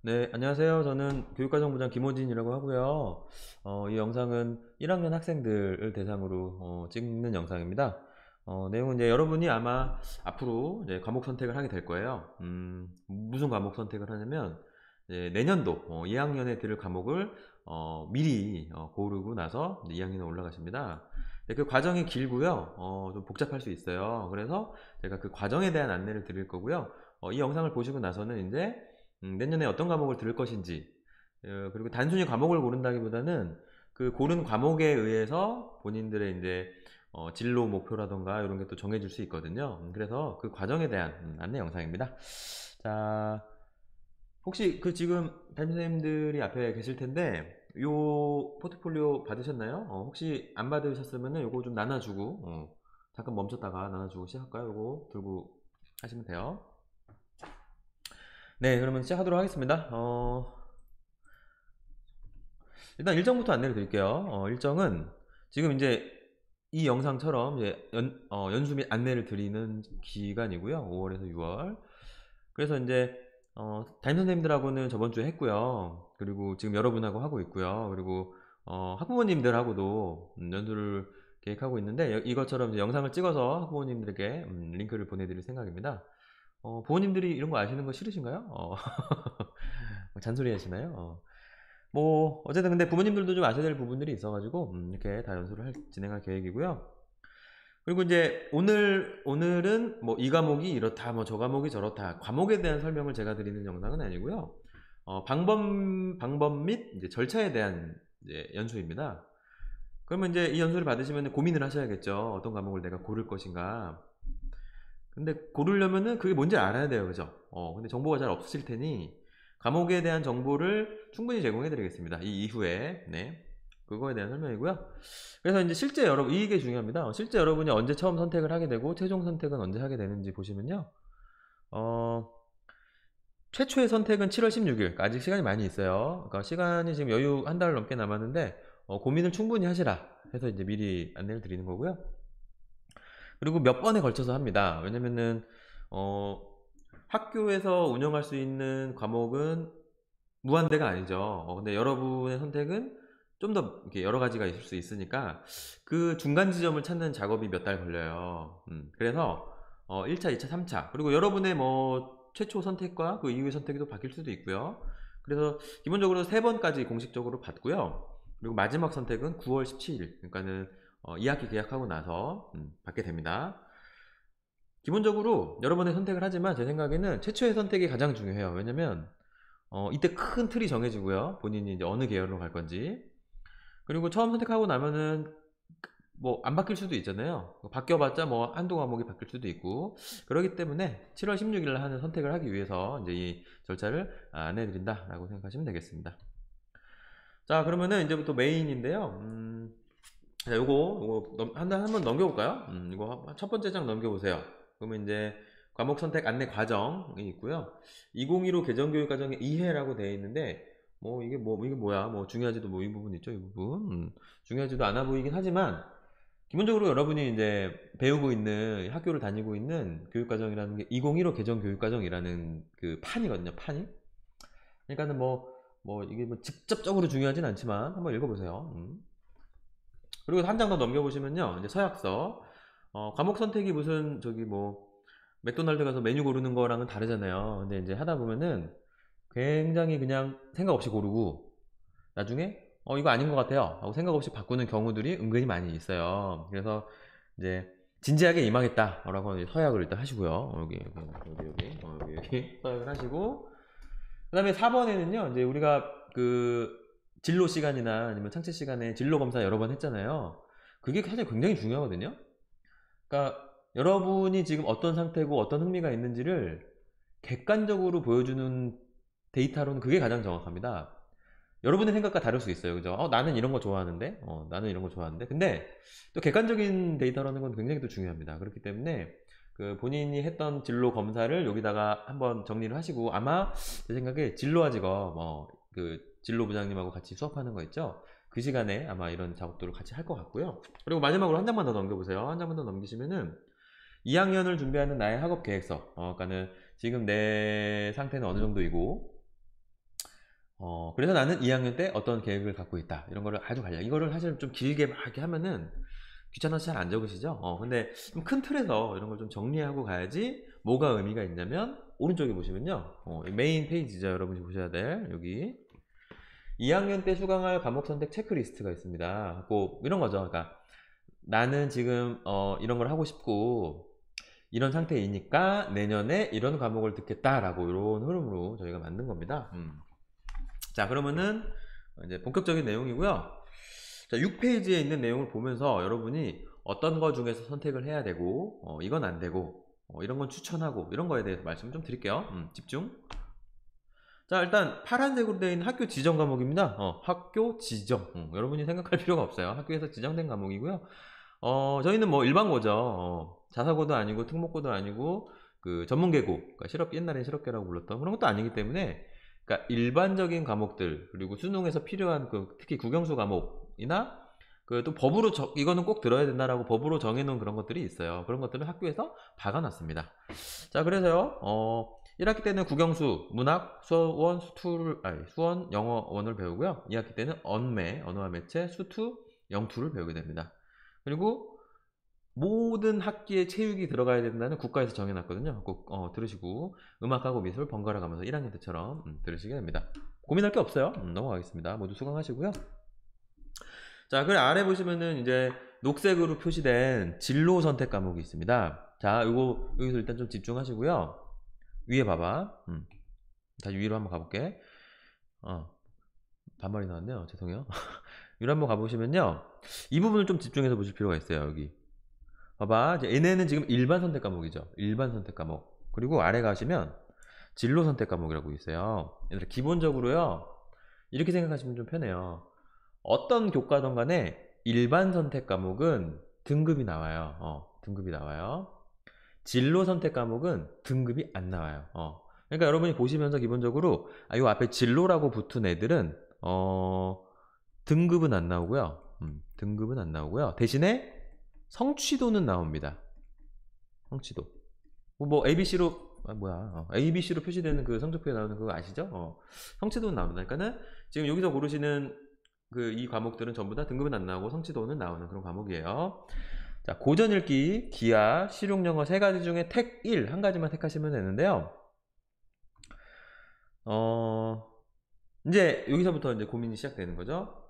네, 안녕하세요. 저는 교육과정부장 김호진이라고 하고요. 이 영상은 1학년 학생들을 대상으로 찍는 영상입니다. 내용은 이제 여러분이 아마 앞으로 이제 과목 선택을 하게 될 거예요. 무슨 과목 선택을 하냐면 이제 내년도 2학년에 들을 과목을 미리 고르고 나서 2학년에 올라가십니다. 근데 그 과정이 길고요. 좀 복잡할 수 있어요. 그래서 제가 그 과정에 대한 안내를 드릴 거고요. 이 영상을 보시고 나서는 이제 내년에 어떤 과목을 들을 것인지, 그리고 단순히 과목을 고른다기보다는 그 고른 과목에 의해서 본인들의 이제 진로 목표라던가 이런 게 또 정해질 수 있거든요. 그래서 그 과정에 대한 안내 영상입니다. 자, 혹시 그 지금 담임선생님들이 앞에 계실 텐데 요 포트폴리오 받으셨나요? 혹시 안 받으셨으면은 요거 좀 나눠주고 잠깐 멈췄다가 나눠주고 시작할까요? 요거 들고 하시면 돼요. 네, 그러면 시작하도록 하겠습니다. 일단 일정부터 안내를 드릴게요. 일정은 지금 이제 이 영상처럼 이제 연수 및 안내를 드리는 기간이고요. 5월에서 6월. 그래서 이제 담임 선생님들하고는 저번 주에 했고요. 그리고 지금 여러분하고 하고 있고요. 그리고 학부모님들하고도 연수를 계획하고 있는데 이것처럼 이제 영상을 찍어서 학부모님들에게 링크를 보내드릴 생각입니다. 부모님들이 이런 거 아시는 거 싫으신가요? 잔소리 하시나요? 뭐 어쨌든 근데 부모님들도 좀 아셔야 될 부분들이 있어가지고 이렇게 다 연수를 진행할 계획이고요. 그리고 이제 오늘은 뭐 이 과목이 이렇다, 뭐 저 과목이 저렇다, 과목에 대한 설명을 제가 드리는 영상은 아니고요. 방법 및 이제 절차에 대한 이제 연수입니다. 그러면 이제 이 연수를 받으시면 고민을 하셔야겠죠. 어떤 과목을 내가 고를 것인가. 근데 고르려면은 그게 뭔지 알아야 돼요. 그죠? 근데 정보가 잘 없으실 테니 과목에 대한 정보를 충분히 제공해 드리겠습니다. 이 이후에. 네. 그거에 대한 설명이고요. 그래서 이제 실제 여러분, 이게 중요합니다. 실제 여러분이 언제 처음 선택을 하게 되고 최종 선택은 언제 하게 되는지 보시면요. 어, 최초의 선택은 7월 16일. 아직 시간이 많이 있어요. 그러니까 시간이 지금 여유 한 달 넘게 남았는데 고민을 충분히 하시라 해서 이제 미리 안내를 드리는 거고요. 그리고 몇 번에 걸쳐서 합니다. 왜냐면은 어, 학교에서 운영할 수 있는 과목은 무한대가 아니죠. 근데 여러분의 선택은 좀 더 이렇게 여러 가지가 있을 수 있으니까 그 중간 지점을 찾는 작업이 몇 달 걸려요. 그래서 1차, 2차, 3차 그리고 여러분의 뭐 최초 선택과 그 이후의 선택이 또 바뀔 수도 있고요. 그래서 기본적으로 3번까지 공식적으로 받고요. 그리고 마지막 선택은 9월 17일, 그러니까는 2학기 계약하고 나서 받게 됩니다. 기본적으로 여러 번의 선택을 하지만 제 생각에는 최초의 선택이 가장 중요해요. 왜냐면 이때 큰 틀이 정해지고요. 본인이 이제 어느 계열로 갈 건지. 그리고 처음 선택하고 나면은 뭐 안 바뀔 수도 있잖아요. 바뀌어봤자 뭐 한두 과목이 바뀔 수도 있고. 그렇기 때문에 7월 16일 날 하는 선택을 하기 위해서 이제 이 절차를 안내해드린다라고 생각하시면 되겠습니다. 자, 그러면은 이제부터 메인인데요. 자, 요거 한번 넘겨볼까요? 이거 첫 번째 장 넘겨보세요. 그러면 이제 과목 선택 안내 과정이 있고요. 2015 개정교육과정의 2회라고 되어 있는데 이게 뭐야? 뭐 중요하지도 뭐 이 부분 있죠, 이 부분. 중요하지도 않아 보이긴 하지만 기본적으로 여러분이 이제 배우고 있는 학교를 다니고 있는 교육과정이라는 게 2015 개정교육과정이라는 그 판이거든요, 판이. 그러니까는 뭐 이게 뭐 직접적으로 중요하진 않지만 한번 읽어보세요. 그리고 한 장 더 넘겨보시면요. 이제 서약서. 과목 선택이 무슨 저기 뭐 맥도날드 가서 메뉴 고르는 거랑은 다르잖아요. 근데 이제 하다 보면은 굉장히 그냥 생각 없이 고르고 나중에 이거 아닌 것 같아요 하고 생각 없이 바꾸는 경우들이 은근히 많이 있어요. 그래서 이제 진지하게 임하겠다라고 서약을 일단 하시고요. 여기 서약을 하시고 그 다음에 4번에는요 이제 우리가 그 진로 시간이나 아니면 창체 시간에 진로 검사 여러 번 했잖아요. 그게 사실 굉장히 중요하거든요. 그러니까 여러분이 지금 어떤 상태고 어떤 흥미가 있는지를 객관적으로 보여주는 데이터로는 그게 가장 정확합니다. 여러분의 생각과 다를 수 있어요. 그죠? 나는 이런 거 좋아하는데, 나는 이런 거 좋아하는데. 근데 또 객관적인 데이터라는 건 굉장히 또 중요합니다. 그렇기 때문에 그 본인이 했던 진로 검사를 여기다가 한번 정리를 하시고 아마 제 생각에 진로와 직업, 그 진로 부장님하고 같이 수업하는 거 있죠? 그 시간에 아마 이런 작업들을 같이 할 것 같고요. 그리고 마지막으로 한 장만 더 넘겨보세요. 한 장만 더 넘기시면은 2학년을 준비하는 나의 학업 계획서. 그러니까는 지금 내 상태는 어느 정도이고 그래서 나는 2학년 때 어떤 계획을 갖고 있다. 이런 거를 아주 간략. 이거를 사실 좀 길게 막 이렇게 하면은 귀찮아서 잘 안 적으시죠? 근데 좀 큰 틀에서 이런 걸 좀 정리하고 가야지 뭐가 의미가 있냐면 오른쪽에 보시면요. 메인 페이지죠. 여러분이 보셔야 될 여기 2학년 때 수강할 과목 선택 체크리스트가 있습니다. 뭐 이런 거죠. 그러니까 나는 지금 이런 걸 하고 싶고 이런 상태이니까 내년에 이런 과목을 듣겠다라고 이런 흐름으로 저희가 만든 겁니다. 자, 그러면은 이제 본격적인 내용이고요. 자, 6페이지에 있는 내용을 보면서 여러분이 어떤 거 중에서 선택을 해야 되고 이건 안 되고 이런 건 추천하고 이런 거에 대해서 말씀 좀 드릴게요. 집중. 자, 일단 파란색으로 되어 있는 학교 지정 과목입니다. 학교 지정. 여러분이 생각할 필요가 없어요. 학교에서 지정된 과목이고요. 저희는 뭐 일반고죠. 자사고도 아니고 특목고도 아니고 그 전문계고, 그러니까 옛날엔 실업계라고 불렀던 그런 것도 아니기 때문에, 그러니까 일반적인 과목들, 그리고 수능에서 필요한 그 특히 국영수 과목이나 그 또 법으로 이거는 꼭 들어야 된다라고 법으로 정해놓은 그런 것들이 있어요. 그런 것들을 학교에서 박아놨습니다. 자, 그래서요. 1학기 때는 국영수, 문학, 수원, 영어원을 배우고요. 2학기 때는 언매, 언어와 매체, 수투, 영투를 배우게 됩니다. 그리고 모든 학기에 체육이 들어가야 된다는 국가에서 정해놨거든요. 꼭 들으시고 음악하고 미술 번갈아 가면서 1학년 때처럼 들으시게 됩니다. 고민할 게 없어요. 넘어가겠습니다. 모두 수강하시고요. 자, 그 아래 보시면은 이제 녹색으로 표시된 진로 선택 과목이 있습니다. 자, 여기서 일단 좀 집중하시고요. 위에 봐봐. 다시 위로 한번 가볼게. 반말이 나왔네요. 죄송해요. 위로 한번 가보시면요. 이 부분을 좀 집중해서 보실 필요가 있어요. 여기. 봐봐. 얘네는 지금 일반 선택 과목이죠. 일반 선택 과목. 그리고 아래 가시면 진로 선택 과목이라고 있어요. 얘들아, 기본적으로요. 이렇게 생각하시면 좀 편해요. 어떤 교과든 간에 일반 선택 과목은 등급이 나와요. 등급이 나와요. 진로 선택 과목은 등급이 안 나와요. 그러니까 여러분이 보시면서 기본적으로 요 앞에 진로라고 붙은 애들은 등급은 안 나오고요. 등급은 안 나오고요. 대신에 성취도는 나옵니다. 성취도. 뭐 ABC로 ABC로 표시되는 그 성적표에 나오는 그거 아시죠? 성취도는 나옵니다. 그러니까는 지금 여기서 고르시는 그 이 과목들은 전부 다 등급은 안 나오고 성취도는 나오는 그런 과목이에요. 자, 고전 읽기, 기하, 실용영어 세 가지 중에 택 1, 한 가지만 택하시면 되는데요. 이제 여기서부터 이제 고민이 시작되는 거죠.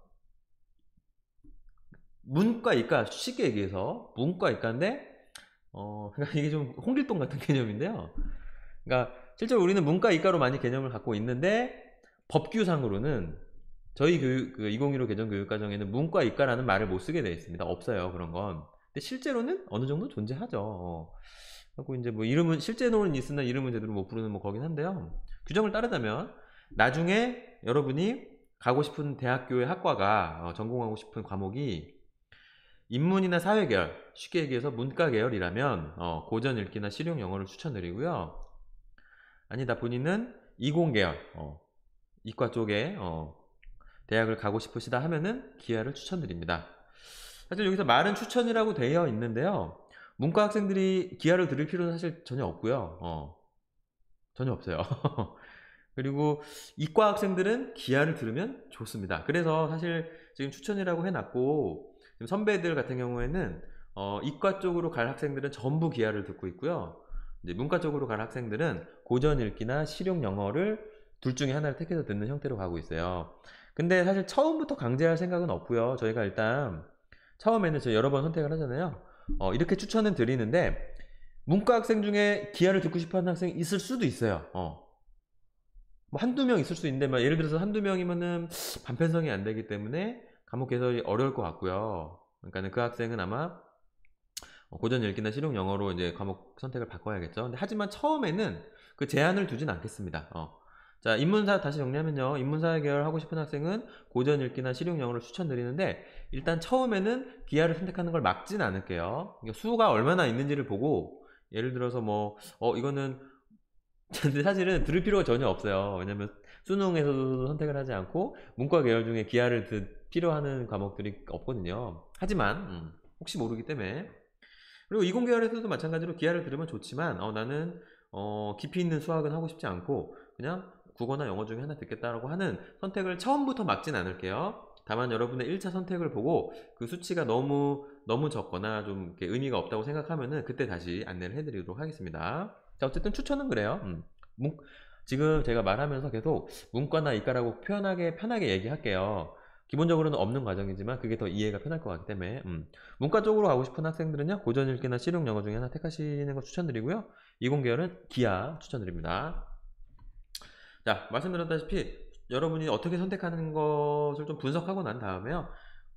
문과, 이과, 쉽게 얘기해서 문과, 이과인데 그러니까 이게 좀 홍길동 같은 개념인데요. 그러니까 실제로 우리는 문과, 이과로 많이 개념을 갖고 있는데 법규상으로는 저희 2015 개정교육과정에는 문과, 이과라는 말을 못 쓰게 되어 있습니다. 없어요, 그런 건. 근데 실제로는 어느 정도 존재하죠. 그리고 이제 뭐 이름은 실제로는 있으나 이름은 제대로 못 부르는 뭐 거긴 한데요. 규정을 따르자면 나중에 여러분이 가고 싶은 대학교의 학과가 전공하고 싶은 과목이 인문이나 사회계열, 쉽게 얘기해서 문과 계열이라면 고전 읽기나 실용 영어를 추천드리고요. 아니다 본인은 이공계열, 이과 쪽에 대학을 가고 싶으시다 하면은 기하를 추천드립니다. 사실 여기서 말은 추천이라고 되어 있는데요. 문과 학생들이 기하를 들을 필요는 사실 전혀 없고요. 전혀 없어요. 그리고 이과 학생들은 기하를 들으면 좋습니다. 그래서 사실 지금 추천이라고 해놨고 지금 선배들 같은 경우에는 이과 쪽으로 갈 학생들은 전부 기하를 듣고 있고요. 이제 문과 쪽으로 갈 학생들은 고전 읽기나 실용 영어를 둘 중에 하나를 택해서 듣는 형태로 가고 있어요. 근데 사실 처음부터 강제할 생각은 없고요. 저희가 일단 처음에는 저희 여러 번 선택을 하잖아요. 이렇게 추천은 드리는데 문과 학생 중에 기하를 듣고 싶어하는 학생이 있을 수도 있어요. 뭐 한두 명 있을 수 있는데 막 예를 들어서 한두 명이면은 반편성이 안 되기 때문에 과목 개설이 어려울 것 같고요. 그러니까는 그 학생은 아마 고전 읽기나 실용 영어로 이제 과목 선택을 바꿔야겠죠. 근데 하지만 처음에는 그 제한을 두진 않겠습니다. 자, 인문사 다시 정리하면요. 인문사 계열 하고 싶은 학생은 고전 읽기나 실용 영어를 추천드리는데 일단 처음에는 기하를 선택하는 걸 막진 않을게요. 그러니까 수가 얼마나 있는지를 보고 예를 들어서 뭐 이거는 근데 사실은 들을 필요가 전혀 없어요. 왜냐면 수능에서도 선택을 하지 않고 문과 계열 중에 기하를 필요하는 과목들이 없거든요. 하지만 혹시 모르기 때문에 그리고 이공계열에서도 마찬가지로 기하를 들으면 좋지만 나는 깊이 있는 수학은 하고 싶지 않고 그냥 국어나 영어 중에 하나 듣겠다라고 하는 선택을 처음부터 막진 않을게요. 다만 여러분의 1차 선택을 보고 그 수치가 너무 적거나 좀 이렇게 의미가 없다고 생각하면은 그때 다시 안내를 해드리도록 하겠습니다. 자, 어쨌든 추천은 그래요. 지금 제가 말하면서 계속 문과나 이과라고 편하게 얘기할게요. 기본적으로는 없는 과정이지만 그게 더 이해가 편할 것 같기 때문에 문과 쪽으로 가고 싶은 학생들은요, 고전읽기나 실용영어 중에 하나 택하시는 거 추천드리고요. 이공계열은 기하 추천드립니다. 자, 말씀드렸다시피 여러분이 어떻게 선택하는 것을 좀 분석하고 난 다음에요,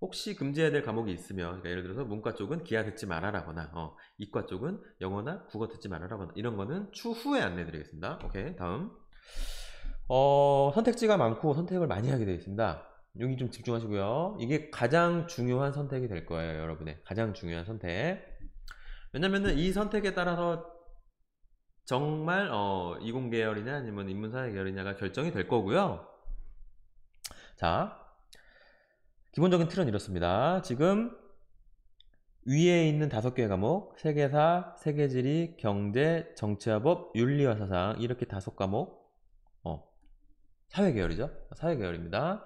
혹시 금지해야 될 과목이 있으면, 그러니까 예를 들어서 문과 쪽은 기하 듣지 말아라거나 이과 쪽은 영어나 국어 듣지 말아라거나 이런 거는 추후에 안내 드리겠습니다. 오케이, 다음. 선택지가 많고 선택을 많이 하게 되어 있습니다. 여기 좀 집중하시고요. 이게 가장 중요한 선택이 될 거예요, 여러분의 가장 중요한 선택. 왜냐면은 이 선택에 따라서 정말 이공계열이냐 아니면 인문사회 계열이냐가 결정이 될 거고요. 자, 기본적인 틀은 이렇습니다. 지금 위에 있는 5개의 과목, 세계사, 세계지리, 경제, 정치화법, 윤리와 사상, 이렇게 5과목 사회계열이죠. 사회계열입니다.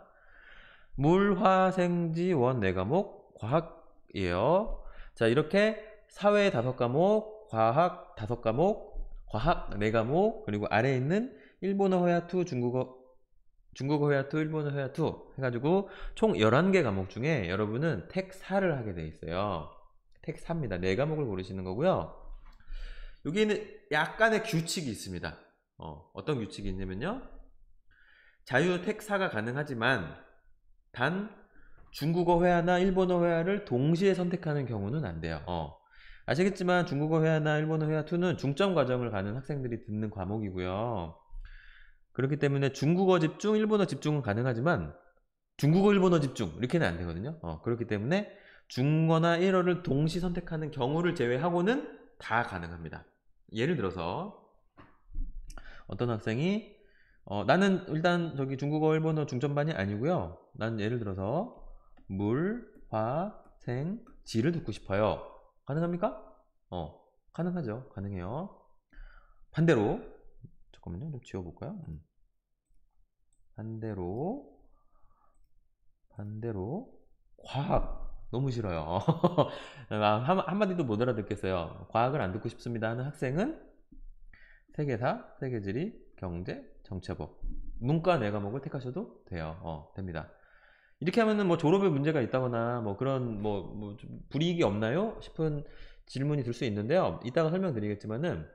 물, 화, 생, 지, 원 4과목 과학이에요. 자, 이렇게 사회 5과목, 과학 5과목, 과학 4과목, 그리고 아래에 있는 일본어 회화2, 중국어 회화2, 일본어 회화2 해가지고 총 11개 과목 중에 여러분은 택4를 하게 돼 있어요. 택4입니다. 4과목을 고르시는 거고요. 여기는 약간의 규칙이 있습니다. 어떤 규칙이 있냐면요, 자유 택4가 가능하지만 단 중국어 회화나 일본어 회화를 동시에 선택하는 경우는 안 돼요. 아시겠지만 중국어 회화나 일본어 회화2는 중점 과정을 가는 학생들이 듣는 과목이고요. 그렇기 때문에 중국어 집중, 일본어 집중은 가능하지만 중국어, 일본어 집중 이렇게는 안 되거든요. 그렇기 때문에 중어나 일어를 동시 선택하는 경우를 제외하고는 다 가능합니다. 예를 들어서 어떤 학생이 나는 일단 저기 중국어, 일본어 중점반이 아니고요, 난 예를 들어서 물, 화, 생, 지를 듣고 싶어요. 가능합니까? 가능하죠. 가능해요. 반대로, 잠깐만요, 좀 지워볼까요? 반대로 과학 너무 싫어요. 한마디도 못 알아듣겠어요. 과학을 안 듣고 싶습니다 하는 학생은 세계사, 세계지리, 경제, 정치법, 문과 4과목을 택하셔도 돼요. 됩니다. 이렇게 하면은 뭐 졸업에 문제가 있다거나 뭐 그런 좀 불이익이 없나요? 싶은 질문이 들 수 있는데요. 이따가 설명드리겠지만은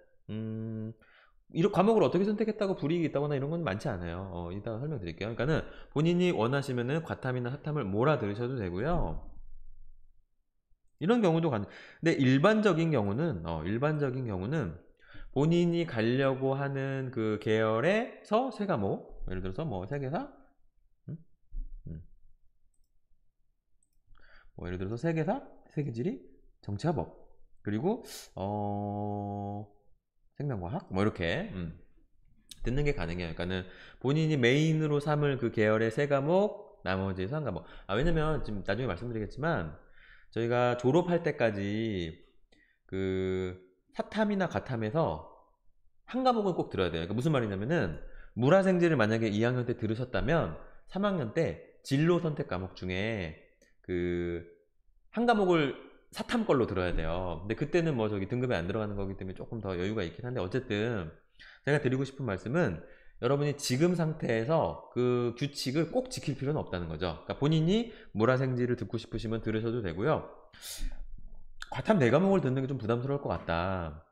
이런 과목을 어떻게 선택했다고 불이익이 있다거나 이런 건 많지 않아요. 이따가 설명드릴게요. 그러니까는 본인이 원하시면은 과탐이나 사탐을 몰아 들으셔도 되고요. 이런 경우도 근데 일반적인 경우는 본인이 가려고 하는 그 계열에서 3과목, 예를 들어서 뭐 세계사, 뭐 예를 들어서 세계사, 세계지리, 정치화법, 그리고 생명과학, 뭐 이렇게 듣는 게 가능해요. 그러니까는 본인이 메인으로 삼을 그 계열의 3과목, 나머지 3과목. 왜냐면 지금 나중에 말씀드리겠지만 저희가 졸업할 때까지 그 사탐이나 과탐에서 한 과목은 꼭 들어야 돼요. 그러니까 무슨 말이냐면은 물화생지를 만약에 2학년 때 들으셨다면 3학년 때 진로 선택 과목 중에 그 한 과목을 사탐 걸로 들어야 돼요. 근데 그때는 뭐 저기 등급에 안 들어가는 거기 때문에 조금 더 여유가 있긴 한데, 어쨌든 제가 드리고 싶은 말씀은 여러분이 지금 상태에서 그 규칙을 꼭 지킬 필요는 없다는 거죠. 그러니까 본인이 물화생지를 듣고 싶으시면 들으셔도 되고요. 과탐 4과목을 듣는 게 좀 부담스러울 것 같다.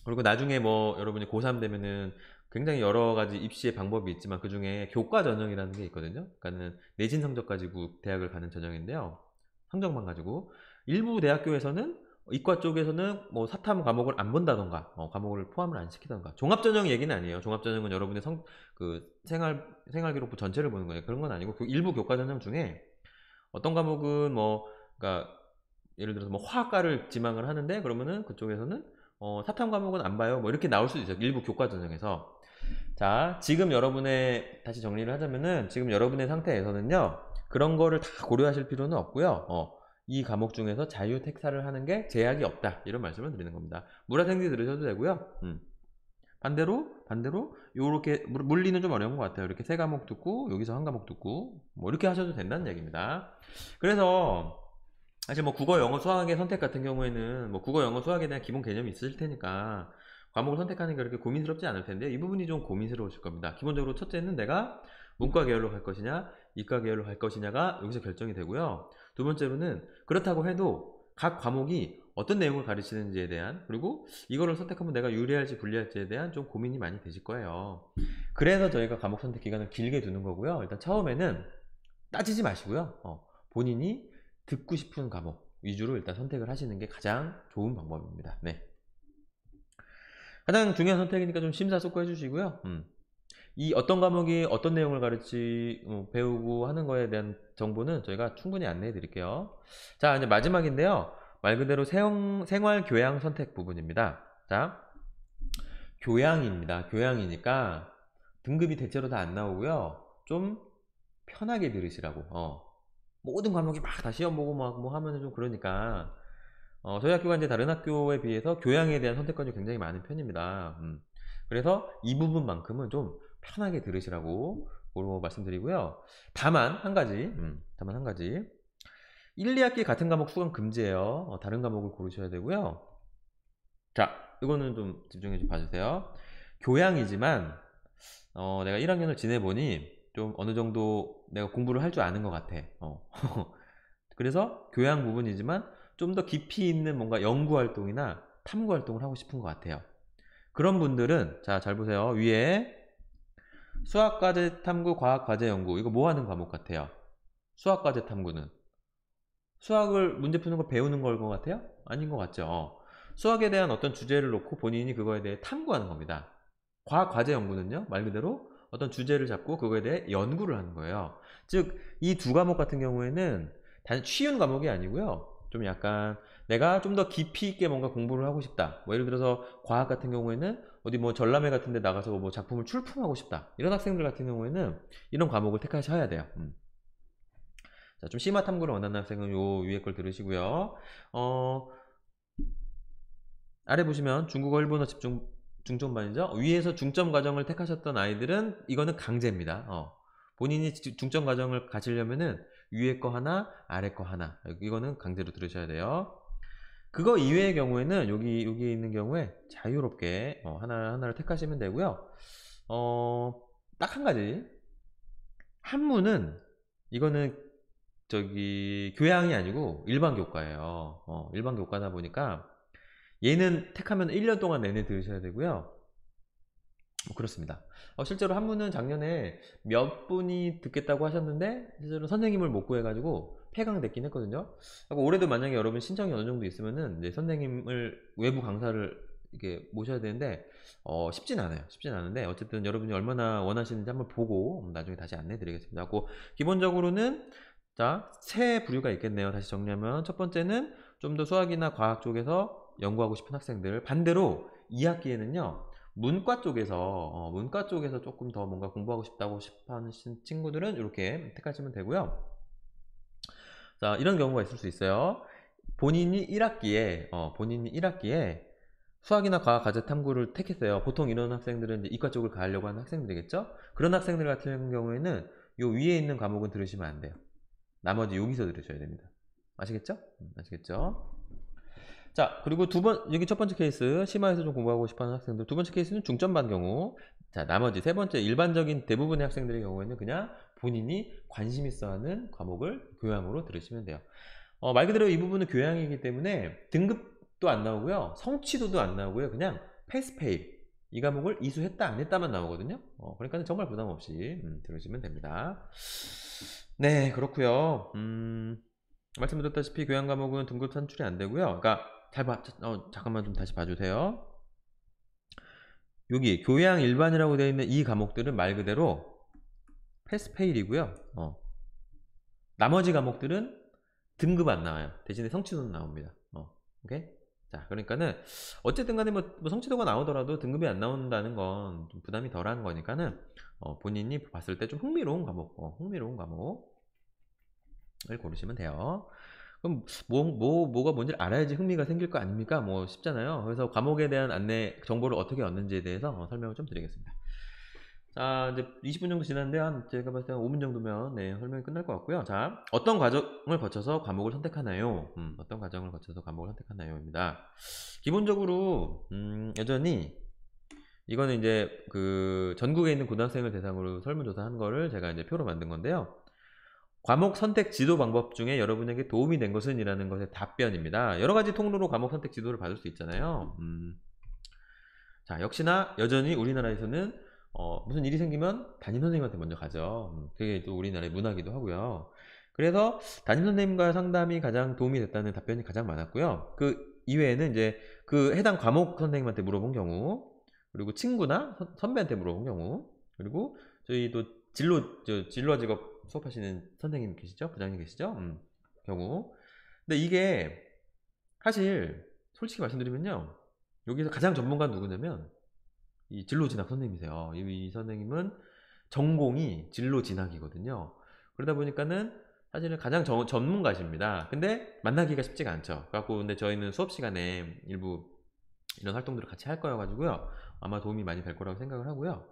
그리고 나중에 뭐 여러분이 고3 되면은 굉장히 여러 가지 입시의 방법이 있지만 그 중에 교과 전형이라는 게 있거든요. 그러니까는 내신 성적 가지고 대학을 가는 전형인데요. 성적만 가지고 일부 대학교에서는 이과 쪽에서는 뭐 사탐 과목을 안 본다던가 과목을 포함을 안 시키던가. 종합전형 얘기는 아니에요. 종합전형은 여러분의 생활기록부 전체를 보는 거예요. 그런 건 아니고 그 일부 교과 전형 중에 어떤 과목은 그러니까 예를 들어서 뭐 화학과를 지망을 하는데 그러면은 그쪽에서는 사탐 과목은 안 봐요. 뭐 이렇게 나올 수도 있어요. 일부 교과 전형에서. 자, 지금 다시 정리를 하자면은 지금 여러분의 상태에서는요, 그런 거를 다 고려하실 필요는 없고요. 이 과목 중에서 자유 택사를 하는 게 제약이 없다, 이런 말씀을 드리는 겁니다. 물화생지 들으셔도 되고요. 반대로 요렇게 물리는 좀 어려운 것 같아요. 이렇게 세 과목 듣고 여기서 한 과목 듣고 뭐 이렇게 하셔도 된다는 얘기입니다. 그래서 사실 뭐 국어, 영어, 수학의 선택 같은 경우에는 뭐 국어, 영어, 수학에 대한 기본 개념이 있을 테니까 과목을 선택하는 게 그렇게 고민스럽지 않을 텐데 이 부분이 좀 고민스러우실 겁니다. 기본적으로 첫째는 내가 문과 계열로 갈 것이냐 이과 계열로 갈 것이냐가 여기서 결정이 되고요. 두 번째로는 그렇다고 해도 각 과목이 어떤 내용을 가르치는지에 대한, 그리고 이거를 선택하면 내가 유리할지 불리할지에 대한 좀 고민이 많이 되실 거예요. 그래서 저희가 과목 선택 기간을 길게 두는 거고요. 일단 처음에는 따지지 마시고요. 본인이 듣고 싶은 과목 위주로 일단 선택을 하시는 게 가장 좋은 방법입니다. 네. 가장 중요한 선택이니까 좀 심사숙고 해주시고요. 이 어떤 과목이 어떤 내용을 배우고 하는 거에 대한 정보는 저희가 충분히 안내해 드릴게요. 자, 이제 마지막인데요. 말 그대로 생활 교양 선택 부분입니다. 자, 교양입니다. 교양이니까 등급이 대체로 다 안 나오고요. 좀 편하게 들으시라고. 모든 과목이 막 다 시험 보고 막 뭐 하면은 좀 그러니까 저희 학교가 이제 다른 학교에 비해서 교양에 대한 선택권이 굉장히 많은 편입니다. 그래서 이 부분만큼은 좀 편하게 들으시라고 말씀드리고요. 다만 한 가지, 1, 2학기 같은 과목 수강 금지예요. 다른 과목을 고르셔야 되고요. 자, 이거는 좀 집중해 좀 봐주세요. 교양이지만 내가 1학년을 지내보니 좀 어느 정도 내가 공부를 할 줄 아는 것 같아. 그래서 교양 부분이지만 좀 더 깊이 있는 뭔가 연구 활동이나 탐구 활동을 하고 싶은 것 같아요. 그런 분들은 자, 잘 보세요. 위에 수학과제 탐구, 과학과제 연구, 이거 뭐 하는 과목 같아요? 수학과제 탐구는 수학을 문제 푸는 걸 배우는 걸 것 같아요? 아닌 것 같죠? 수학에 대한 어떤 주제를 놓고 본인이 그거에 대해 탐구하는 겁니다. 과학과제 연구는요, 말 그대로 어떤 주제를 잡고 그거에 대해 연구를 하는 거예요. 즉, 이 두 과목 같은 경우에는 단 쉬운 과목이 아니고요. 좀 약간 내가 좀 더 깊이 있게 뭔가 공부를 하고 싶다. 뭐 예를 들어서 과학 같은 경우에는 어디 뭐 전람회 같은 데 나가서 뭐 작품을 출품하고 싶다. 이런 학생들 같은 경우에는 이런 과목을 택하셔야 돼요. 자, 좀 심화 탐구를 원하는 학생은 요 위에 걸 들으시고요. 아래 보시면 중국어, 일본어 중점반이죠. 위에서 중점 과정을 택하셨던 아이들은 이거는 강제입니다. 본인이 중점 과정을 가시려면은 위에 거 하나, 아래 거 하나. 이거는 강제로 들으셔야 돼요. 그거 이외의 경우에는 여기 있는 경우에 자유롭게 하나를 택하시면 되고요. 딱 한 가지. 한문은 이거는 저기 교양이 아니고 일반 교과예요. 일반 교과다 보니까 얘는 택하면 1년 동안 내내 들으셔야 되고요. 뭐 그렇습니다. 실제로 한문은 작년에 몇 분이 듣겠다고 하셨는데 실제로 선생님을 못 구해가지고 폐강됐긴 했거든요. 올해도 만약에 여러분 신청이 어느 정도 있으면은 이제 선생님을 외부 강사를 이렇게 모셔야 되는데 쉽진 않아요. 쉽진 않은데 어쨌든 여러분이 얼마나 원하시는지 한번 보고 나중에 다시 안내 드리겠습니다. 기본적으로는 자, 세 부류가 있겠네요. 다시 정리하면 첫 번째는 좀 더 수학이나 과학 쪽에서 연구하고 싶은 학생들, 반대로 2학기에는요 문과 쪽에서 조금 더 뭔가 공부하고 싶다고 하는 친구들은 이렇게 택하시면 되고요. 자, 이런 경우가 있을 수 있어요. 본인이 1학기에 수학이나 과학 과제 탐구를 택했어요. 보통 이런 학생들은 이제 이과 쪽을 가려고 하는 학생들이겠죠. 그런 학생들 같은 경우에는 요 위에 있는 과목은 들으시면 안 돼요. 나머지 여기서 들으셔야 됩니다. 아시겠죠? 아시겠죠? 자, 그리고 여기 첫 번째 케이스, 심화해서 좀 공부하고 싶어 하는 학생들. 두 번째 케이스는 중점반 경우. 자, 나머지 세 번째, 일반적인 대부분의 학생들의 경우에는 그냥 본인이 관심 있어 하는 과목을 교양으로 들으시면 돼요. 말 그대로 이 부분은 교양이기 때문에 등급도 안 나오고요. 성취도도 안 나오고요. 그냥 패스 페일. 이 과목을 이수했다, 안 했다만 나오거든요. 그러니까 정말 부담 없이 들으시면 됩니다. 네, 그렇고요. 말씀드렸다시피 교양 과목은 등급 산출이 안 되고요. 그러니까 잠깐만 좀 다시 봐주세요. 여기 교양 일반이라고 되어 있는 이 과목들은 말 그대로 패스페일이고요. 나머지 과목들은 등급 안 나와요. 대신에 성취도는 나옵니다. 오케이? 자, 그러니까는 어쨌든 간에 뭐 성취도가 나오더라도 등급이 안 나온다는 건 좀 부담이 덜한 거니까는 본인이 봤을 때 좀 흥미로운 과목을 고르시면 돼요. 그럼 뭐가 뭔지를 알아야지 흥미가 생길 거 아닙니까? 뭐 쉽잖아요. 그래서 과목에 대한 안내 정보를 어떻게 얻는지에 대해서 설명을 좀 드리겠습니다. 자, 이제 20분 정도 지났는데 제가 봤을 때 한 5분 정도면 설명이 끝날 것 같고요. 자, 어떤 과정을 거쳐서 과목을 선택하나요? 어떤 과정을 거쳐서 과목을 선택하나요?입니다. 기본적으로 여전히 이거는 이제 그 전국에 있는 고등학생을 대상으로 설문조사한 거를 제가 이제 표로 만든 건데요. 과목 선택 지도 방법 중에 여러분에게 도움이 된 것은? 이라는 것의 답변입니다. 여러 가지 통로로 과목 선택 지도를 받을 수 있잖아요. 자, 역시나 여전히 우리나라에서는 무슨 일이 생기면 담임 선생님한테 먼저 가죠. 그게 또 우리나라의 문화기도 하고요. 그래서 담임 선생님과 상담이 가장 도움이 됐다는 답변이 가장 많았고요. 그 이외에는 이제 그 해당 과목 선생님한테 물어본 경우, 그리고 친구나 선배한테 물어본 경우, 그리고 저희 또 진로와 직업 수업하시는 선생님 계시죠? 부장님 계시죠? 경우. 근데 이게 사실 솔직히 말씀드리면요, 여기서 가장 전문가는 누구냐면 이 진로 진학 선생님이세요. 이 선생님은 전공이 진로 진학이거든요. 그러다 보니까는 사실은 가장 전문가십니다. 근데 만나기가 쉽지가 않죠. 그래갖고 근데 저희는 수업 시간에 일부 이런 활동들을 같이 할 거여가지고요, 아마 도움이 많이 될 거라고 생각을 하고요.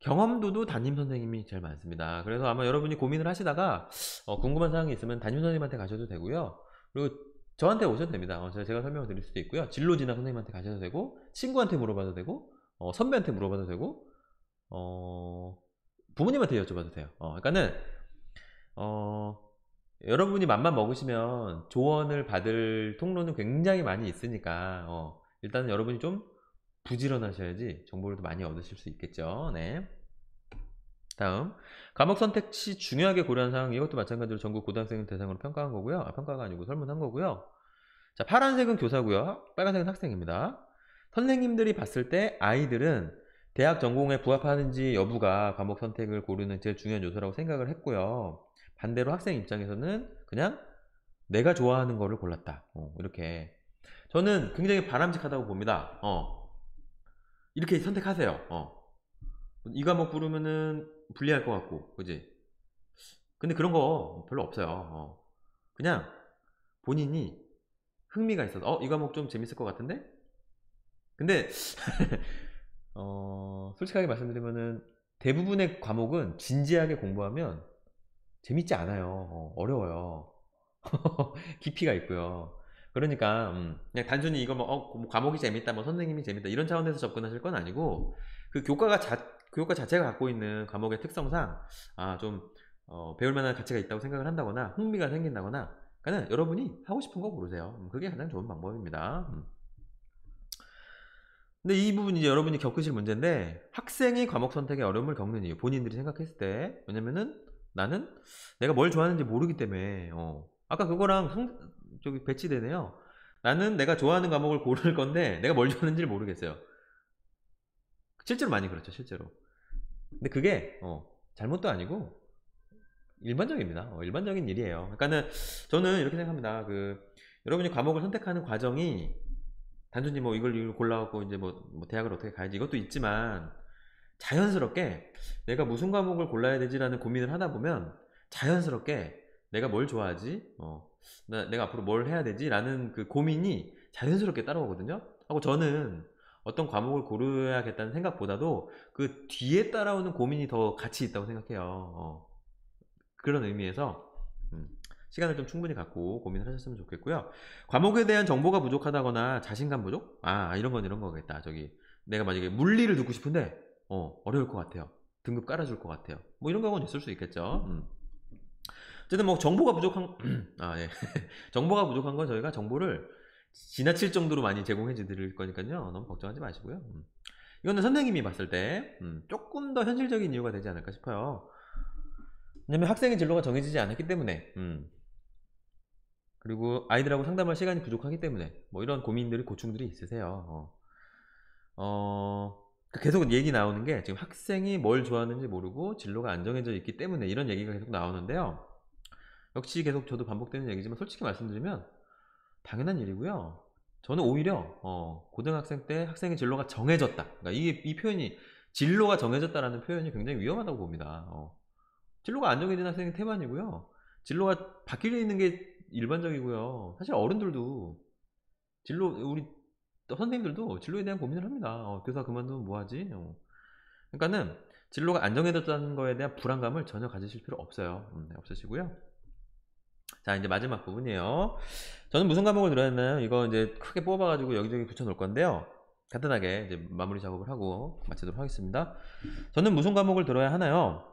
경험도도 담임 선생님이 제일 많습니다. 그래서 아마 여러분이 고민을 하시다가 궁금한 사항이 있으면 담임 선생님한테 가셔도 되고요. 그리고 저한테 오셔도 됩니다. 제가 설명을 드릴 수도 있고요. 진로 진학 선생님한테 가셔도 되고, 친구한테 물어봐도 되고, 선배한테 물어봐도 되고, 부모님한테 여쭤봐도 돼요. 그러니까는 여러분이 맘만 먹으시면 조언을 받을 통로는 굉장히 많이 있으니까 일단은 여러분이 좀 부지런하셔야지 정보를 더 많이 얻으실 수 있겠죠. 네. 다음, 과목 선택 시 중요하게 고려한 사항, 이것도 마찬가지로 전국 고등학생 대상으로 평가한 거고요. 평가가 아니고 설문한 거고요. 자, 파란색은 교사고요. 빨간색은 학생입니다. 선생님들이 봤을 때 아이들은 대학 전공에 부합하는지 여부가 과목 선택을 고르는 제일 중요한 요소라고 생각을 했고요. 반대로 학생 입장에서는 그냥 내가 좋아하는 거를 골랐다. 이렇게. 저는 굉장히 바람직하다고 봅니다. 이렇게 선택하세요. 이 과목 고르면은 불리할 것 같고, 그지? 근데 그런 거 별로 없어요. 그냥 본인이 흥미가 있어서 이 과목 좀 재밌을 것 같은데? 근데 솔직하게 말씀드리면은 대부분의 과목은 진지하게 공부하면 재밌지 않아요. 어려워요. 깊이가 있고요. 그러니까 그냥 단순히 이거 뭐 과목이 재밌다, 뭐 선생님이 재밌다 이런 차원에서 접근하실 건 아니고, 그 교과 자체가 갖고 있는 과목의 특성상 좀 배울 만한 가치가 있다고 생각을 한다거나 흥미가 생긴다거나, 그러니까 여러분이 하고 싶은 거 고르세요. 그게 가장 좋은 방법입니다. 근데 이 부분이 이제 여러분이 겪으실 문제인데, 학생이 과목 선택에 어려움을 겪는 이유, 본인들이 생각했을 때, 왜냐면은 나는 내가 뭘 좋아하는지 모르기 때문에 아까 그거랑 저기 배치되네요. 나는 내가 좋아하는 과목을 고를 건데 내가 뭘 좋아하는지를 모르겠어요. 실제로 많이 그렇죠, 실제로. 근데 그게 잘못도 아니고 일반적입니다. 일반적인 일이에요. 그러니까는 저는 이렇게 생각합니다. 여러분이 과목을 선택하는 과정이 단순히 뭐 이걸 골라갖고 이제 뭐 대학을 어떻게 가야지 이것도 있지만, 자연스럽게 내가 무슨 과목을 골라야 되지라는 고민을 하다 보면 자연스럽게 내가 뭘 좋아하지, 내가 앞으로 뭘 해야 되지 라는 그 고민이 자연스럽게 따라오거든요. 하고 저는 어떤 과목을 고르야겠다는 생각보다도 그 뒤에 따라오는 고민이 더 가치 있다고 생각해요. 그런 의미에서 시간을 좀 충분히 갖고 고민을 하셨으면 좋겠고요. 과목에 대한 정보가 부족하다거나 자신감 부족? 이런 거겠다. 내가 만약에 물리를 듣고 싶은데 어려울 것 같아요. 등급 깔아줄 것 같아요. 뭐 이런 경우는 있을 수 있겠죠. 어쨌든 뭐 정보가 부족한 예. 정보가 부족한 건 저희가 정보를 지나칠 정도로 많이 제공해 드릴 거니까요. 너무 걱정하지 마시고요. 이거는 선생님이 봤을 때 조금 더 현실적인 이유가 되지 않을까 싶어요. 왜냐면 학생의 진로가 정해지지 않았기 때문에, 그리고 아이들하고 상담할 시간이 부족하기 때문에 뭐 이런 고민들이, 고충들이 있으세요. 계속 얘기 나오는 게, 지금 학생이 뭘 좋아하는지 모르고 진로가 안 정해져 있기 때문에 이런 얘기가 계속 나오는데요. 역시 계속 저도 반복되는 얘기지만 솔직히 말씀드리면 당연한 일이고요. 저는 오히려 고등학생 때 학생의 진로가 정해졌다, 그러니까 이 표현이, 진로가 정해졌다라는 표현이 굉장히 위험하다고 봅니다. 진로가 안 정해진 학생이 태반이고요. 진로가 바뀌는 게 일반적이고요. 사실 어른들도 우리 선생님들도 진로에 대한 고민을 합니다. 교사 그만두면 뭐하지? 그러니까는 진로가 안정해졌다는 거에 대한 불안감을 전혀 가지실 필요 없어요. 네, 없으시고요. 자, 이제 마지막 부분이에요. 저는 무슨 과목을 들어야 했나요? 이거 이제 크게 뽑아가지고 여기저기 붙여놓을 건데요. 간단하게 이제 마무리 작업을 하고 마치도록 하겠습니다. 저는 무슨 과목을 들어야 하나요?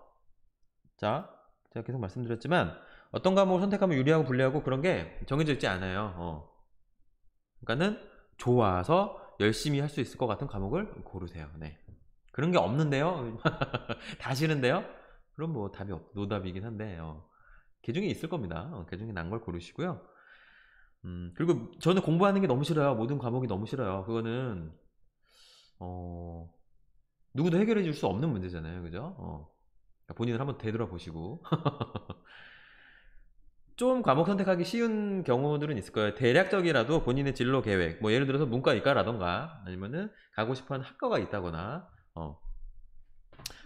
자, 제가 계속 말씀드렸지만 어떤 과목을 선택하면 유리하고 불리하고 그런 게 정해져 있지 않아요. 그러니까는 좋아서 열심히 할 수 있을 것 같은 과목을 고르세요. 네. 그런 게 없는데요? 다 싫은데요? 그럼 뭐 답이 노답이긴 한데 개 중에 있을 겁니다. 개 중에 난 걸 고르시고요. 그리고 저는 공부하는 게 너무 싫어요. 모든 과목이 너무 싫어요. 그거는 누구도 해결해 줄 수 없는 문제잖아요. 그죠? 본인을 한번 되돌아보시고 좀 과목 선택하기 쉬운 경우들은 있을 거예요. 대략적이라도 본인의 진로 계획, 뭐 예를 들어서 문과 이과라던가 아니면은 가고 싶어하는 학과가 있다거나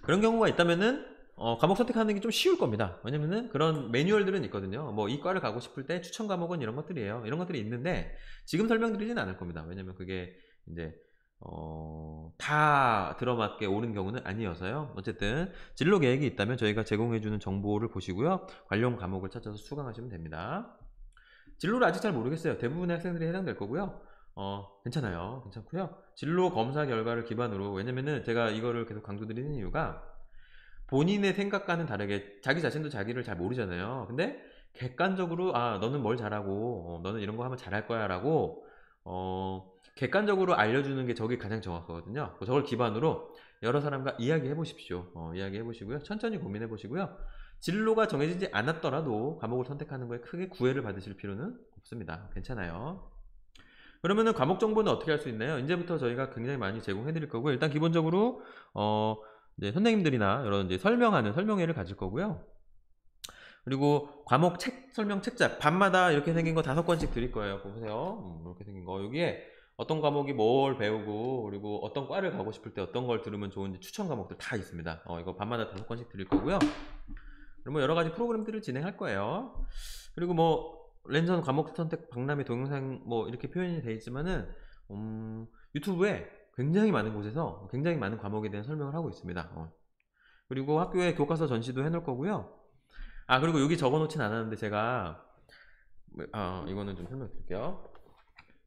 그런 경우가 있다면은 과목 선택하는 게 좀 쉬울 겁니다. 왜냐면은 그런 매뉴얼들은 있거든요. 뭐 이과를 가고 싶을 때 추천 과목은 이런 것들이에요. 이런 것들이 있는데 지금 설명드리진 않을 겁니다. 왜냐면 그게 이제 다 들어맞게 옳은 경우는 아니어서요. 어쨌든 진로 계획이 있다면 저희가 제공해주는 정보를 보시고요. 관련 과목을 찾아서 수강하시면 됩니다. 진로를 아직 잘 모르겠어요. 대부분의 학생들이 해당될 거고요. 괜찮아요. 괜찮고요. 진로 검사 결과를 기반으로, 왜냐면은 제가 이거를 계속 강조드리는 이유가 본인의 생각과는 다르게 자기 자신도 자기를 잘 모르잖아요. 근데 객관적으로 너는 뭘 잘하고 너는 이런 거 하면 잘할 거야 라고 객관적으로 알려주는 게 저게 가장 정확하거든요. 저걸 기반으로 여러 사람과 이야기해 보십시오. 이야기해 보시고요. 천천히 고민해 보시고요. 진로가 정해지지 않았더라도 과목을 선택하는 거에 크게 구애를 받으실 필요는 없습니다. 괜찮아요. 그러면은 과목 정보는 어떻게 할 수 있나요? 이제부터 저희가 굉장히 많이 제공해 드릴 거고요. 일단 기본적으로 이제 선생님들이나 이런 이제 설명회를 가질 거고요. 그리고 과목 설명 책자 밤마다 이렇게 생긴 거 5권씩 드릴 거예요. 보세요. 이렇게 생긴 거. 여기에 어떤 과목이 뭘 배우고 그리고 어떤 과를 가고 싶을 때 어떤 걸 들으면 좋은지 추천 과목들 다 있습니다. 이거 밤마다 5권씩 드릴 거고요. 그리고 뭐 여러 가지 프로그램들을 진행할 거예요. 그리고 뭐 랜선 과목 선택 박람회 동영상 뭐 이렇게 표현이 되어 있지만은 유튜브에 굉장히 많은 곳에서 굉장히 많은 과목에 대한 설명을 하고 있습니다. 그리고 학교에 교과서 전시도 해놓을 거고요. 그리고 여기 적어놓진 않았는데 제가 이거는 좀 설명드릴게요.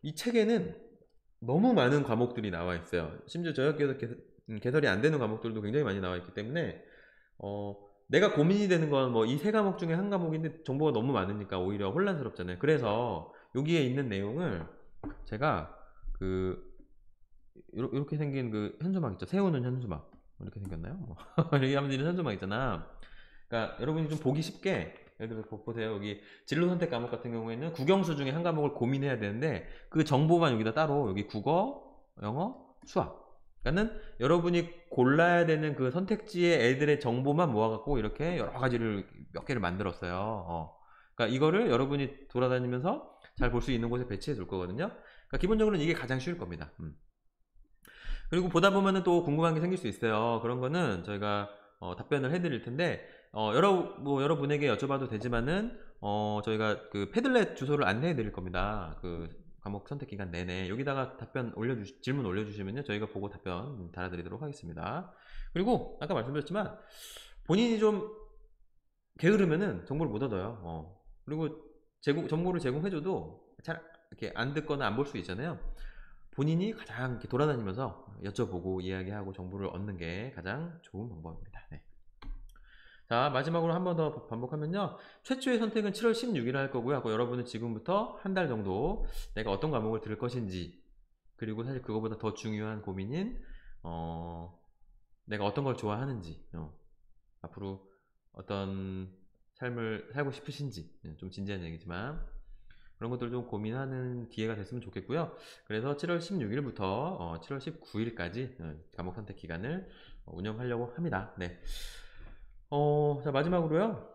이 책에는 너무 많은 과목들이 나와 있어요. 심지어 저학교에서 개설이 안 되는 과목들도 굉장히 많이 나와 있기 때문에 내가 고민이 되는 건 뭐 이 3과목 중에 한 과목인데 정보가 너무 많으니까 오히려 혼란스럽잖아요. 그래서 여기에 있는 내용을 제가 이렇게 생긴 그 현수막 있죠. 세우는 현수막 이렇게 생겼나요? 여기 하면 있는 현수막 있잖아. 그러니까 여러분이 좀 보기 쉽게, 예를 들어서 보세요. 여기 진로 선택 과목 같은 경우에는 국영수 중에 한 과목을 고민해야 되는데 그 정보만 여기다 따로 여기 국어, 영어, 수학. 그러니까는 여러분이 골라야 되는 그 선택지의 애들의 정보만 모아갖고 이렇게 여러 가지를 몇 개를 만들었어요. 그러니까 이거를 여러분이 돌아다니면서 잘 볼 수 있는 곳에 배치해 둘 거거든요. 그러니까 기본적으로는 이게 가장 쉬울 겁니다. 그리고 보다 보면은 또 궁금한 게 생길 수 있어요. 그런 거는 저희가 답변을 해드릴 텐데 여러분에게 여쭤봐도 되지만은 저희가 그 패들렛 주소를 안내해 드릴 겁니다. 그 과목 선택 기간 내내 여기다가 질문 올려주시면요 저희가 보고 답변 달아드리도록 하겠습니다. 그리고 아까 말씀드렸지만 본인이 좀 게으르면은 정보를 못 얻어요. 그리고 정보를 제공해줘도 잘 이렇게 안 듣거나 안 볼 수 있잖아요. 본인이 가장 이렇게 돌아다니면서 여쭤보고 이야기하고 정보를 얻는 게 가장 좋은 방법입니다. 네. 자, 마지막으로 한 번 더 반복하면요. 최초의 선택은 7월 16일 할 거고요. 여러분은 지금부터 한 달 정도 내가 어떤 과목을 들을 것인지, 그리고 사실 그거보다 더 중요한 고민인 내가 어떤 걸 좋아하는지, 앞으로 어떤 삶을 살고 싶으신지, 좀 진지한 얘기지만 그런 것들 좀 고민하는 기회가 됐으면 좋겠고요. 그래서 7월 16일부터 7월 19일까지 과목 선택 기간을 운영하려고 합니다. 네. 자, 마지막으로요.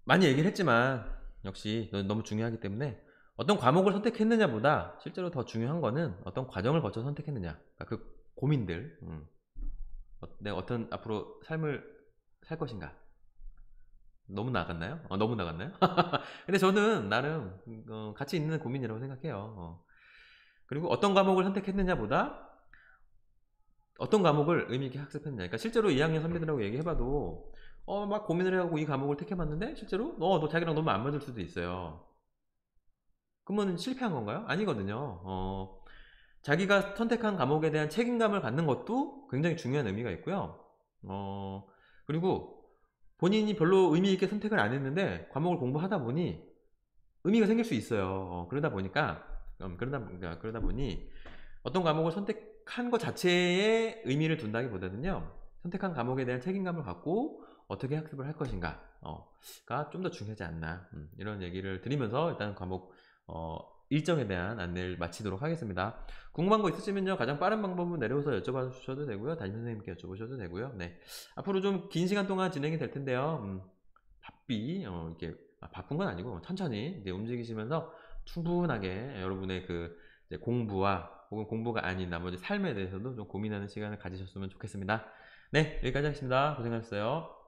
많이 얘기를 했지만 역시 너무 중요하기 때문에 어떤 과목을 선택했느냐보다 실제로 더 중요한 거는 어떤 과정을 거쳐 선택했느냐. 그러니까 그 고민들, 내가 어떤 앞으로 삶을 살 것인가, 너무 나갔나요? 너무 나갔나요? 근데 저는 나름 가치 있는 고민이라고 생각해요. 그리고 어떤 과목을 선택했느냐보다 어떤 과목을 의미 있게 학습했느냐. 그러니까 실제로 2학년 선배들하고 얘기해봐도 막 고민을 해가고 이 과목을 택해봤는데 실제로 너 자기랑 너무 안 맞을 수도 있어요. 그러면 실패한 건가요? 아니거든요. 자기가 선택한 과목에 대한 책임감을 갖는 것도 굉장히 중요한 의미가 있고요. 그리고 본인이 별로 의미 있게 선택을 안 했는데 과목을 공부하다 보니 의미가 생길 수 있어요. 그러다 보니 어떤 과목을 선택한 것 자체에 의미를 둔다기보다는요, 선택한 과목에 대한 책임감을 갖고 어떻게 학습을 할 것인가가 좀 더 중요하지 않나, 이런 얘기를 드리면서 일단 과목 일정에 대한 안내를 마치도록 하겠습니다. 궁금한 거 있으시면요, 가장 빠른 방법은 내려오서 여쭤봐 주셔도 되고요, 담임 선생님께 여쭤보셔도 되고요. 네, 앞으로 좀 긴 시간 동안 진행이 될 텐데요. 바삐 이렇게 바쁜 건 아니고 천천히 이제 움직이시면서 충분하게 여러분의 그 이제 공부와 혹은 공부가 아닌 나머지 삶에 대해서도 좀 고민하는 시간을 가지셨으면 좋겠습니다. 네, 여기까지 하겠습니다. 고생하셨어요.